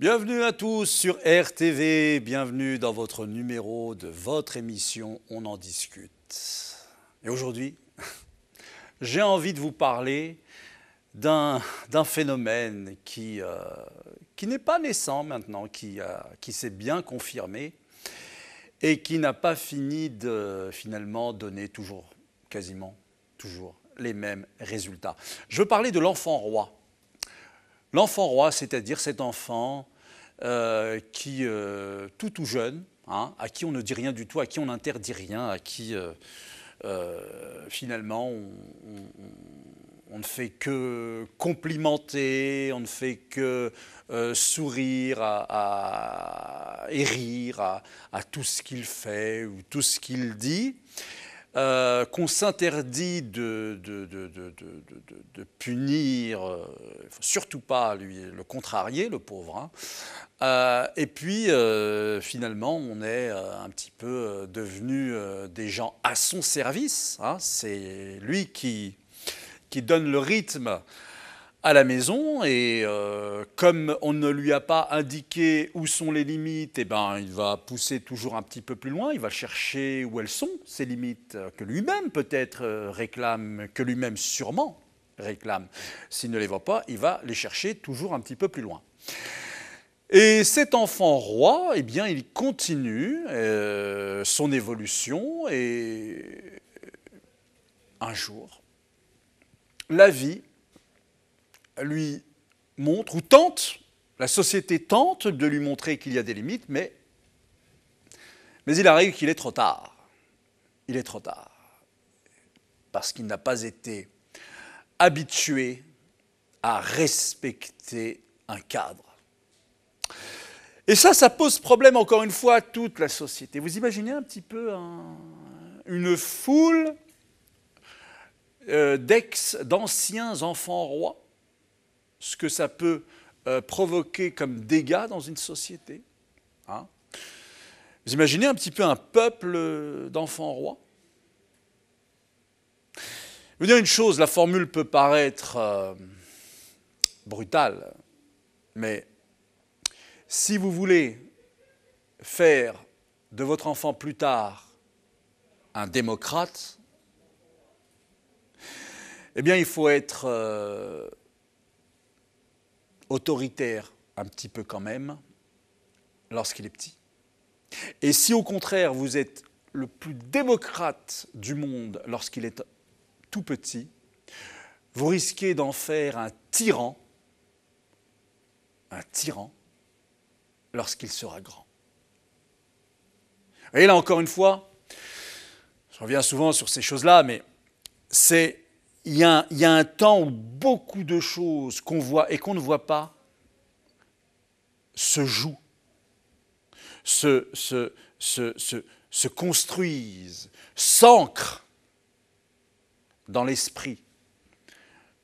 Bienvenue à tous sur RTV, bienvenue dans votre numéro de votre émission On en discute. Et aujourd'hui, j'ai envie de vous parler d'un phénomène qui n'est pas naissant maintenant, qui s'est bien confirmé et qui n'a pas fini de finalement donner quasiment toujours, les mêmes résultats. Je veux parler de l'enfant roi. L'enfant roi, c'est-à-dire cet enfant qui, tout jeune, hein, à qui on ne dit rien du tout, à qui on n'interdit rien, à qui finalement on ne fait que complimenter, on ne fait que sourire et rire à tout ce qu'il fait ou tout ce qu'il dit. Qu'on s'interdit de punir, il ne faut surtout pas le contrarier, le pauvre. Hein. Et puis, finalement, on est un petit peu devenus des gens à son service. Hein. C'est lui qui donne le rythme à la maison et comme on ne lui a pas indiqué où sont les limites, eh ben, il va pousser toujours un petit peu plus loin, il va chercher où elles sont, ces limites que lui-même peut-être réclame, que lui-même sûrement réclame. S'il ne les voit pas, il va les chercher toujours un petit peu plus loin. Et cet enfant roi, eh bien, il continue son évolution et un jour, la vie lui montre ou tente, la société tente de lui montrer qu'il y a des limites, mais il arrive qu'il est trop tard. Il est trop tard. Parce qu'il n'a pas été habitué à respecter un cadre. Et ça pose problème encore une fois à toute la société. Vous imaginez un petit peu une foule d'anciens enfants rois, ce que ça peut provoquer comme dégâts dans une société. Hein. Vous imaginez un petit peu un peuple d'enfants rois. Je veux dire une chose, la formule peut paraître brutale, mais si vous voulez faire de votre enfant plus tard un démocrate, eh bien il faut être autoritaire un petit peu quand même lorsqu'il est petit. Et si au contraire vous êtes le plus démocrate du monde lorsqu'il est tout petit, vous risquez d'en faire un tyran lorsqu'il sera grand. Et là encore une fois, je reviens souvent sur ces choses-là, mais il y a un temps où beaucoup de choses qu'on voit et qu'on ne voit pas se jouent, se construisent, s'ancrent dans l'esprit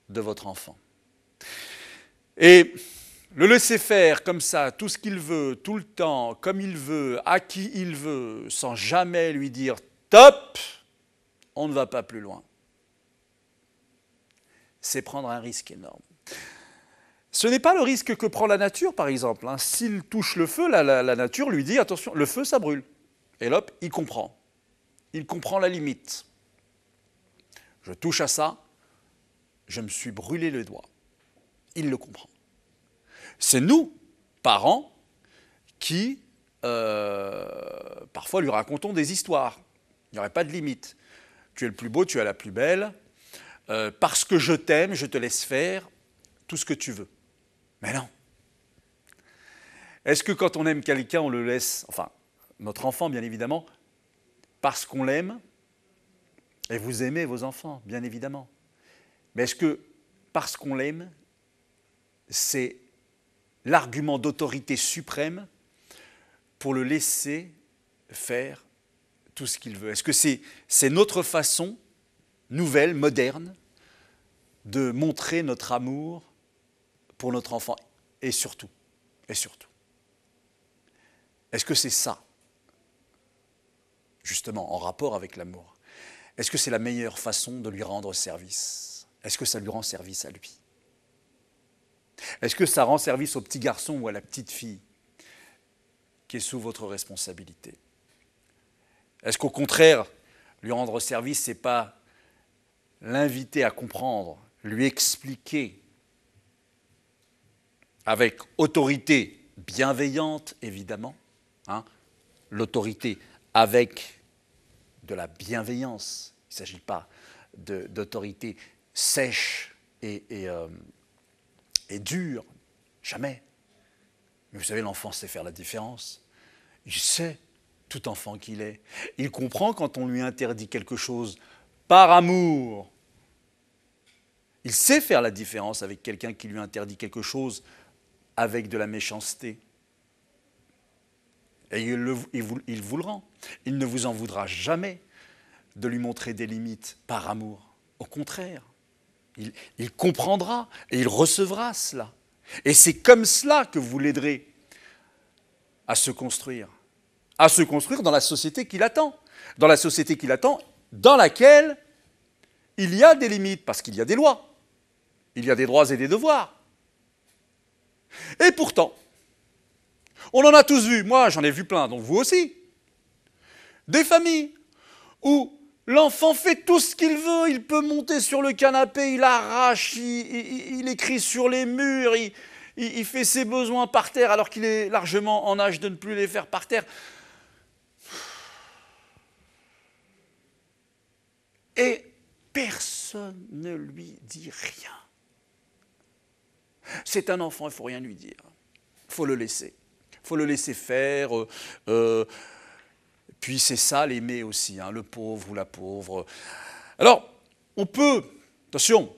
de votre enfant. Et le laisser faire comme ça, tout ce qu'il veut, tout le temps, comme il veut, à qui il veut, sans jamais lui dire « Top, on ne va pas plus loin », c'est prendre un risque énorme. Ce n'est pas le risque que prend la nature, par exemple. Hein. S'il touche le feu, la nature lui dit « Attention, le feu, ça brûle ». Et hop, il comprend. Il comprend la limite. Je touche à ça, je me suis brûlé le doigt. Il le comprend. C'est nous, parents, qui parfois lui racontons des histoires. Il n'y aurait pas de limite. Tu es le plus beau, tu es la plus belle. Parce que je t'aime, je te laisse faire tout ce que tu veux. Mais non. Est-ce que quand on aime quelqu'un, on le laisse, enfin, notre enfant bien évidemment, parce qu'on l'aime, et vous aimez vos enfants, bien évidemment. Mais est-ce que parce qu'on l'aime, c'est l'argument d'autorité suprême pour le laisser faire tout ce qu'il veut? Est-ce que c'est notre façon nouvelle, moderne, de montrer notre amour pour notre enfant? Et surtout, est-ce que c'est ça, justement, en rapport avec l'amour? Est-ce que c'est la meilleure façon de lui rendre service? Est-ce que ça lui rend service à lui? Est-ce que ça rend service au petit garçon ou à la petite fille qui est sous votre responsabilité? Est-ce qu'au contraire, lui rendre service, ce n'est pas l'inviter à comprendre, lui expliquer avec autorité bienveillante, évidemment, hein, l'autorité avec de la bienveillance. Il ne s'agit pas d'autorité sèche et dure, jamais. Mais vous savez, l'enfant sait faire la différence. Il sait, tout enfant qu'il est. Il comprend quand on lui interdit quelque chose par amour. Il sait faire la différence avec quelqu'un qui lui interdit quelque chose avec de la méchanceté. Et il vous le rend. Il ne vous en voudra jamais de lui montrer des limites par amour. Au contraire, il comprendra et il recevra cela. Et c'est comme cela que vous l'aiderez à se construire dans la société qui l'attend. Dans la société qui l'attend, dans laquelle il y a des limites, parce qu'il y a des lois, il y a des droits et des devoirs. Et pourtant, on en a tous vu, moi j'en ai vu plein, donc vous aussi, des familles où l'enfant fait tout ce qu'il veut, il peut monter sur le canapé, il arrache, il écrit sur les murs, il fait ses besoins par terre alors qu'il est largement en âge de ne plus les faire par terre. Et personne ne lui dit rien. C'est un enfant, il ne faut rien lui dire. Il faut le laisser. Il faut le laisser faire. Puis c'est ça l'aimer aussi, hein, le pauvre ou la pauvre. Alors, on peut, attention,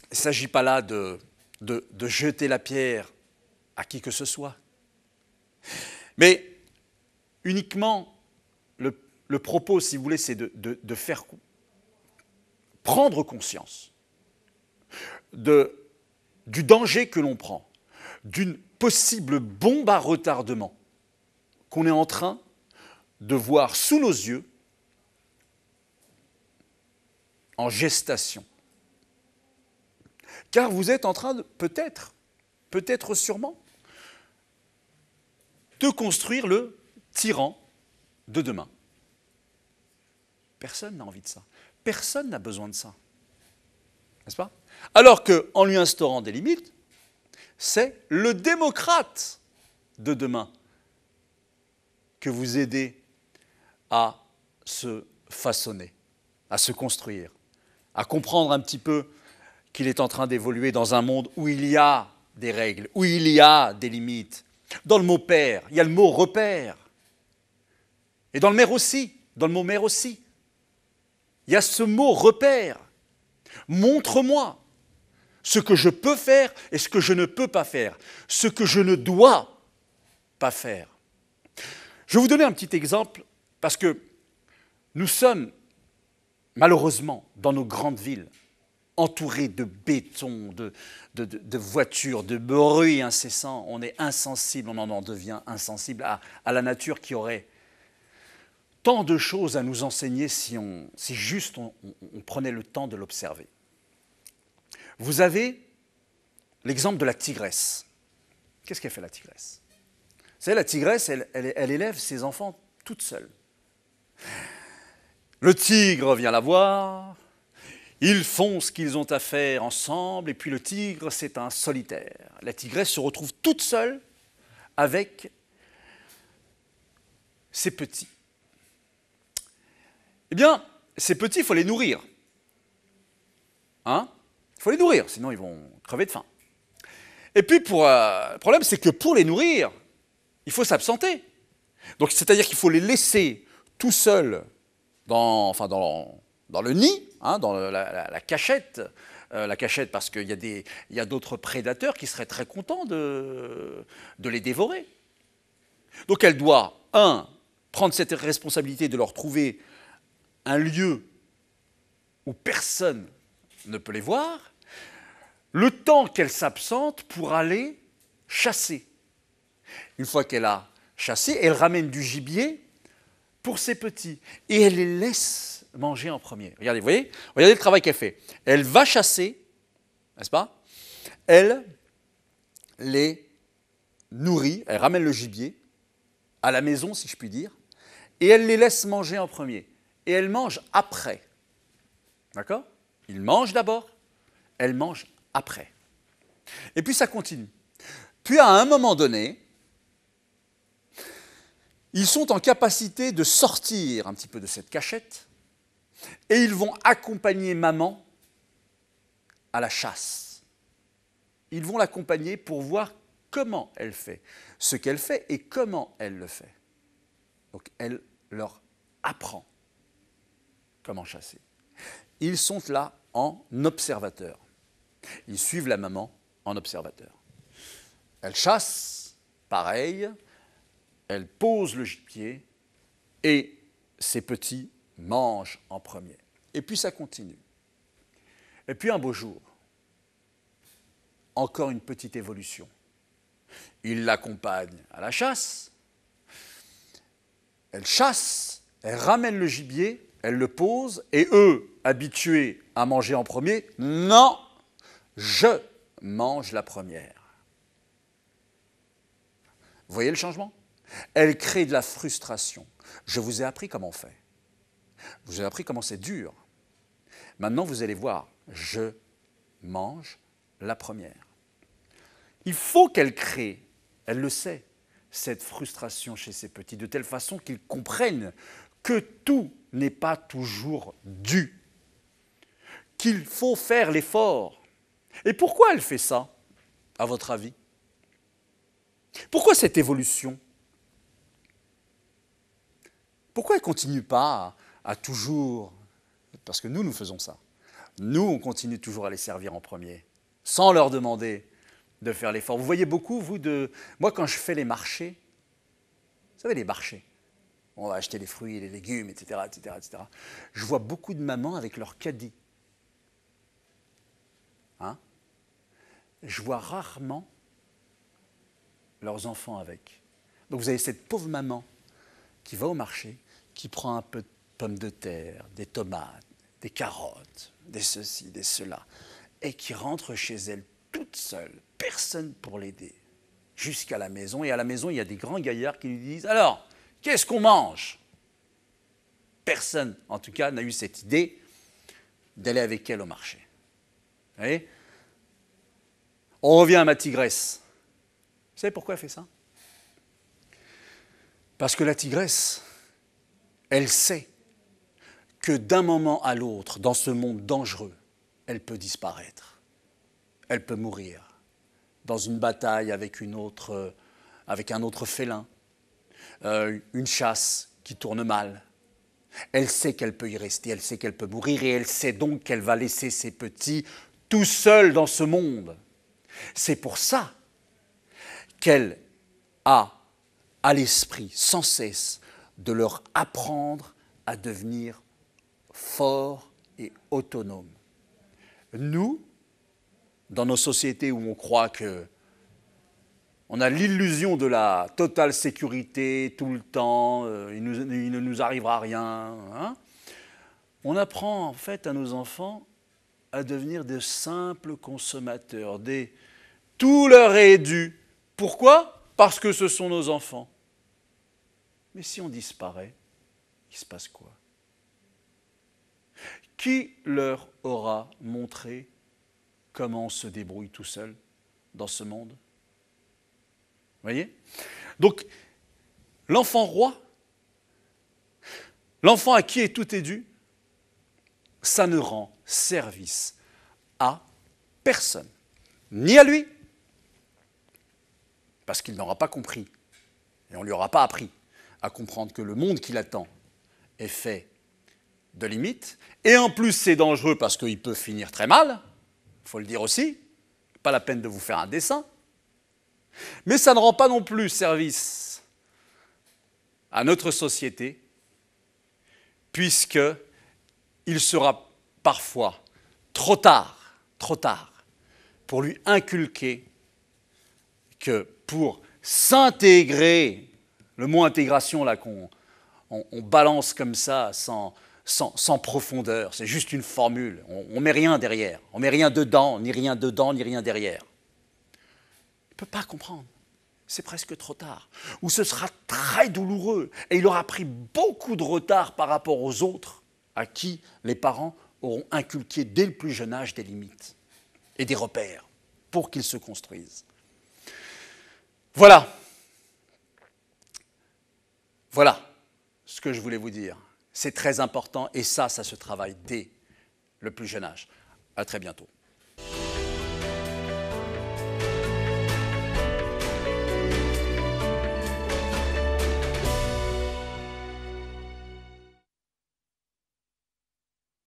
il ne s'agit pas là de jeter la pierre à qui que ce soit. Mais uniquement, le propos, si vous voulez, c'est de faire prendre conscience du danger que l'on prend, d'une possible bombe à retardement qu'on est en train de voir sous nos yeux en gestation. Car vous êtes en train de, peut-être sûrement, de construire le tyran de demain. Personne n'a envie de ça. Personne n'a besoin de ça. N'est-ce pas? Alors qu'en lui instaurant des limites, c'est le démocrate de demain que vous aidez à se façonner, à se construire, à comprendre un petit peu qu'il est en train d'évoluer dans un monde où il y a des règles, où il y a des limites. Dans le mot père, il y a le mot repère. Et dans le mère aussi, dans le mot mère aussi. Il y a ce mot repère. Montre-moi ce que je peux faire et ce que je ne peux pas faire, ce que je ne dois pas faire. Je vais vous donner un petit exemple parce que nous sommes, malheureusement, dans nos grandes villes, entourés de béton, de voitures, de bruit incessant. On est insensible, on en devient insensible à la nature qui aurait tant de choses à nous enseigner si juste on prenait le temps de l'observer. Vous avez l'exemple de la tigresse. Qu'est-ce qu'elle fait, la tigresse? Vous savez, la tigresse, elle élève ses enfants toute seule. Le tigre vient la voir, ils font ce qu'ils ont à faire ensemble, et puis le tigre, c'est un solitaire. La tigresse se retrouve toute seule avec ses petits. Eh bien, ces petits, il faut les nourrir. Hein? Il faut les nourrir, sinon ils vont crever de faim. Et puis, le problème, c'est que pour les nourrir, il faut s'absenter. Donc, c'est-à-dire qu'il faut les laisser tout seuls dans le nid, hein, dans la cachette. La cachette parce qu'il y a d'autres prédateurs qui seraient très contents de les dévorer. Donc, elle doit, prendre cette responsabilité de leur trouver un lieu où personne ne peut les voir, le temps qu'elle s'absente pour aller chasser. Une fois qu'elle a chassé, elle ramène du gibier pour ses petits. Et elle les laisse manger en premier. Regardez, vous voyez? Regardez le travail qu'elle fait. Elle va chasser, n'est-ce pas? Elle les nourrit, elle ramène le gibier à la maison, si je puis dire, et elle les laisse manger en premier. Et elle mange après. D'accord? Il mange d'abord, elle mange après. Et puis ça continue. Puis à un moment donné, ils sont en capacité de sortir un petit peu de cette cachette et ils vont accompagner maman à la chasse. Ils vont l'accompagner pour voir comment elle fait, ce qu'elle fait et comment elle le fait. Donc elle leur apprend comment chasser. Ils sont là en observateur. Ils suivent la maman en observateur. Elle chasse, pareil, elle pose le gibier et ses petits mangent en premier. Et puis ça continue. Et puis un beau jour, encore une petite évolution. Il l'accompagne à la chasse, elle chasse, elle ramène le gibier, elle le pose, et eux, habitués à manger en premier, non, je mange la première. Vous voyez le changement? Elle crée de la frustration. Je vous ai appris comment on fait. Je vous ai appris comment c'est dur. Maintenant, vous allez voir, je mange la première. Il faut qu'elle crée, elle le sait, cette frustration chez ses petits, de telle façon qu'ils comprennent que tout n'est pas toujours dû, qu'il faut faire l'effort. Et pourquoi elle fait ça, à votre avis? Pourquoi cette évolution? Pourquoi elle ne continue pas à toujours... Parce que nous faisons ça. Nous, on continue toujours à les servir en premier, sans leur demander de faire l'effort. Vous voyez beaucoup, vous, de... Moi, quand je fais les marchés, vous savez, les marchés, on va acheter les fruits et les légumes, etc., etc., etc. Je vois beaucoup de mamans avec leur caddie. Hein? Je vois rarement leurs enfants avec. Donc vous avez cette pauvre maman qui va au marché, qui prend un peu de pommes de terre, des tomates, des carottes, des ceci, des cela, et qui rentre chez elle toute seule, personne pour l'aider, jusqu'à la maison. Et à la maison, il y a des grands gaillards qui lui disent « Alors, qu'est-ce qu'on mange ?» Personne, en tout cas, n'a eu cette idée d'aller avec elle au marché. Vous voyez? On revient à ma tigresse. Vous savez pourquoi elle fait ça? Parce que la tigresse, elle sait que d'un moment à l'autre, dans ce monde dangereux, elle peut disparaître. Elle peut mourir dans une bataille avec un autre félin, une chasse qui tourne mal. Elle sait qu'elle peut y rester, elle sait qu'elle peut mourir et elle sait donc qu'elle va laisser ses petits tout seuls dans ce monde. C'est pour ça qu'elle a à l'esprit sans cesse de leur apprendre à devenir forts et autonomes. Nous, dans nos sociétés où on croit que on a l'illusion de la totale sécurité tout le temps, il ne nous arrivera rien, hein, on apprend en fait à nos enfants à devenir de simples consommateurs. Tout leur est dû. Pourquoi? Parce que ce sont nos enfants. Mais si on disparaît, il se passe quoi? Qui leur aura montré comment on se débrouille tout seul dans ce monde? Vous voyez? Donc, l'enfant roi, l'enfant à qui tout est dû, ça ne rend service à personne, ni à lui, parce qu'il n'aura pas compris, et on ne lui aura pas appris à comprendre que le monde qui l'attend est fait de limites, et en plus c'est dangereux parce qu'il peut finir très mal, il faut le dire aussi, pas la peine de vous faire un dessin, mais ça ne rend pas non plus service à notre société, puisqu'il sera parfois trop tard, pour lui inculquer que pour s'intégrer, le mot intégration là qu'on balance comme ça sans profondeur, c'est juste une formule, on ne met rien derrière, on ne met rien dedans, ni rien derrière. peut pas comprendre. C'est presque trop tard. Ou ce sera très douloureux et il aura pris beaucoup de retard par rapport aux autres à qui les parents auront inculqué dès le plus jeune âge des limites et des repères pour qu'ils se construisent. Voilà. Voilà ce que je voulais vous dire. C'est très important et ça se travaille dès le plus jeune âge. À très bientôt.